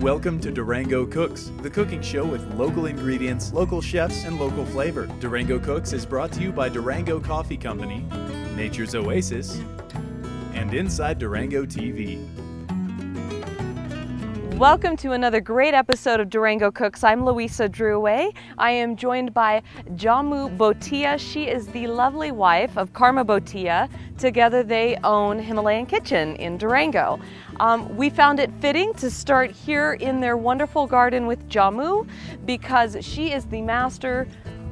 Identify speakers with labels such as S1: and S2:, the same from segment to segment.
S1: Welcome to Durango Cooks, the cooking show with local ingredients, local chefs, and local flavor. Durango Cooks is brought to you by Durango Coffee Company, Nature's Oasis, and Inside Durango TV.
S2: Welcome to another great episode of Durango Cooks. I'm Louisa Drouet. I am joined by Jyamu Bhotia. She is the lovely wife of Karma Bhotia. Together they own Himalayan Kitchen in Durango. We found it fitting to start here in their wonderful garden with Jyamu because she is the master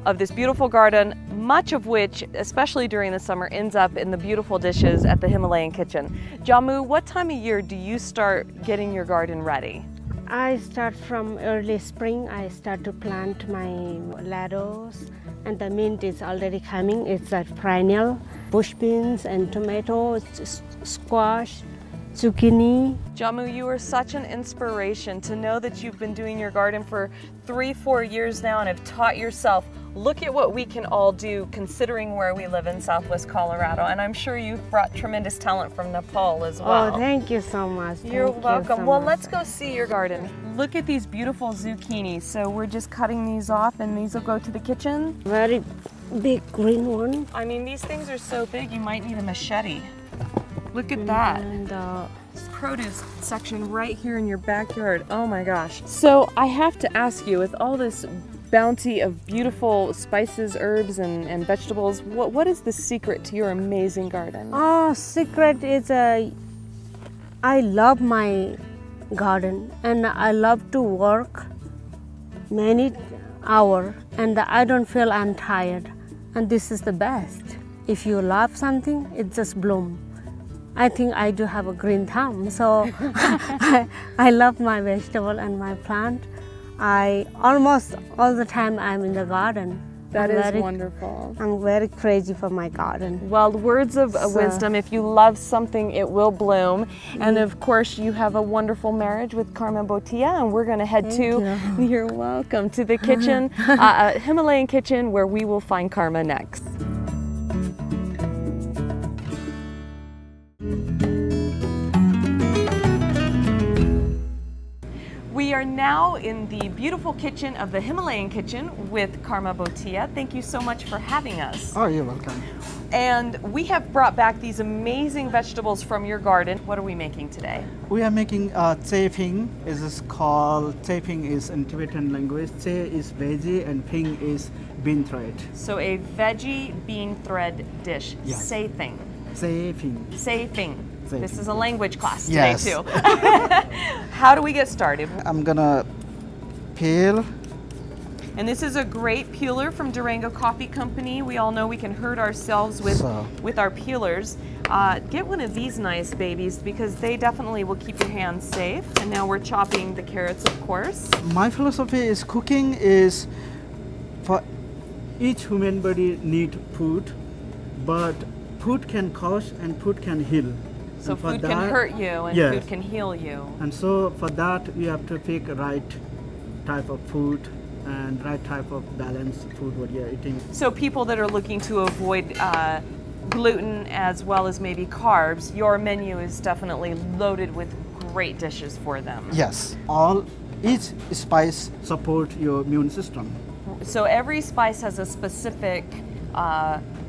S2: of this beautiful garden, much of which, especially during the summer, ends up in the beautiful dishes at the Himalayan Kitchen. Jyamu, what time of year do you start getting your garden ready?
S3: I start from early spring. I start to plant my lettuce, and the mint is already coming. It's a perennial. Bush beans and tomatoes, squash, zucchini.
S2: Jyamu, you are such an inspiration to know that you've been doing your garden for 3-4 years now and have taught yourself. Look at what we can all do considering where we live in Southwest Colorado, and I'm sure you've brought tremendous talent from Nepal as well.
S3: Oh, thank you so much.
S2: You're welcome. Well, let's go see your garden. Look at these beautiful zucchini. So we're just cutting these off and these will go to the kitchen.
S3: Very big green one.
S2: I mean, these things are so big you might need a machete. Look at that.
S3: And
S2: produce section right here in your backyard. Oh my gosh. So I have to ask you, with all this bounty of beautiful spices, herbs, and vegetables, what is the secret to your amazing garden?
S3: Oh, secret is I love my garden and I love to work many hours and I don't feel I'm tired, and this is the best. If you love something, it just blooms. I think I do have a green thumb, so I love my vegetable and my plant. I almost all the time I'm in the garden.
S2: That is wonderful.
S3: I'm very crazy for my garden.
S2: Well, words of wisdom, if you love something, it will bloom. And of course, you have a wonderful marriage with Karma Bhotia, and we're going to head you're welcome, to the kitchen, Himalayan Kitchen, where we will find Karma next. We are now in the beautiful kitchen of the Himalayan Kitchen with Karma Bhotia. Thank you so much for having us.
S4: Oh, you're welcome.
S2: And we have brought back these amazing vegetables from your garden. What are we making today?
S4: We are making Tshe Phing. It is called, Tshe Phing is in Tibetan language. Tshe is veggie and Phing is bean thread.
S2: So a veggie bean thread dish.
S4: Yes.
S2: Tshe Phing.
S4: Tshe Phing.
S2: Tshe Phing.
S4: Tshe
S2: This
S4: Phing.
S2: is a language class today
S4: Yes.
S2: too. How do we get started?
S4: I'm gonna peel.
S2: And this is a great peeler from Durango Coffee Company. We all know we can hurt ourselves with our peelers. Get one of these nice babies because they definitely will keep your hands safe. And now we're chopping the carrots, of course.
S4: My philosophy is cooking is for each human body need food, but food can cause and food can heal.
S2: So
S4: and
S2: food can hurt you and
S4: yes.
S2: food can heal you.
S4: And so for that we have to pick right type of food and right type of balanced food what you're eating.
S2: So people that are looking to avoid gluten as well as maybe carbs, your menu is definitely loaded with great dishes for them.
S4: Yes, each spice support your immune system.
S2: So every spice has a specific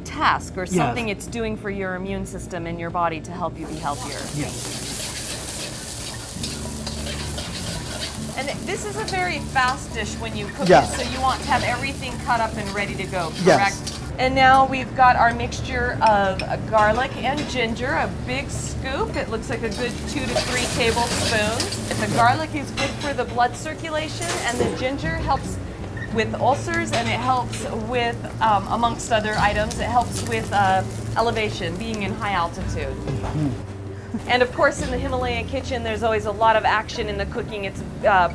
S2: task or something it's doing for your immune system in your body to help you be healthier.
S4: Yes.
S2: And this is a very fast dish when you cook it, so you want to have everything cut up and ready to go, correct?
S4: Yes.
S2: And now we've got our mixture of garlic and ginger, a big scoop. It looks like a good 2 to 3 tablespoons. The garlic is good for the blood circulation, and the ginger helps with ulcers, and it helps with, amongst other items, it helps with elevation, being in high altitude. And of course, in the Himalayan Kitchen, there's always a lot of action in the cooking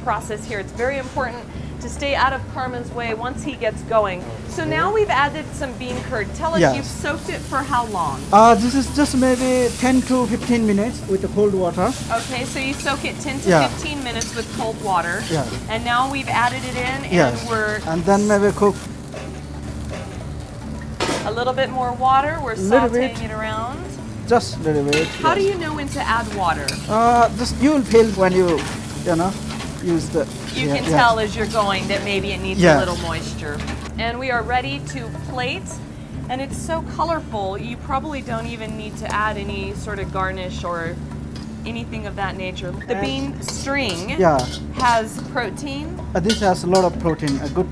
S2: process here. It's very important to stay out of Karma's way once he gets going. So now we've added some bean curd. Tell us, you've soaked it for how long?
S4: This is just maybe 10 to 15 minutes with the cold water.
S2: Okay, so you soak it 10 to 15 minutes with cold water.
S4: Yeah.
S2: And now we've added it in, and
S4: and then maybe cook
S2: a little bit more water. We're sauteing it around.
S4: Just a little bit.
S2: How do you know when to add water?
S4: Just you will feel when you know. use the.
S2: You
S4: yeah,
S2: can
S4: yeah.
S2: tell as you're going that maybe it needs
S4: Yeah.
S2: a little moisture. And we are ready to plate. And it's so colorful, you probably don't even need to add any sort of garnish or anything of that nature. The bean string
S4: Yeah.
S2: has protein.
S4: This has a lot of protein, a good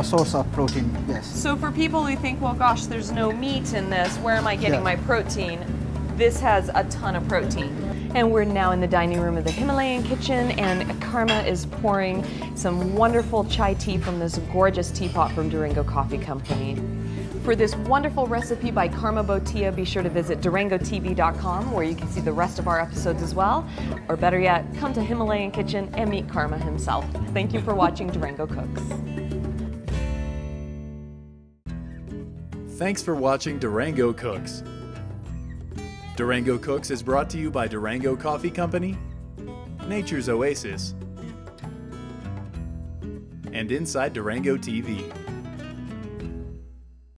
S4: source of protein. Yes.
S2: So for people who think, well, gosh, there's no meat in this, where am I getting
S4: Yeah.
S2: my protein? This has a ton of protein. And we're now in the dining room of the Himalayan kitchen, and Karma is pouring some wonderful chai tea from this gorgeous teapot from Durango Coffee Company. For this wonderful recipe by Karma Bhotia, be sure to visit durangotv.com, where you can see the rest of our episodes as well. Or better yet, come to Himalayan Kitchen and meet Karma himself. Thank you for watching Durango Cooks.
S1: Thanks for watching Durango Cooks. Durango Cooks is brought to you by Durango Coffee Company, Nature's Oasis, and Inside Durango TV.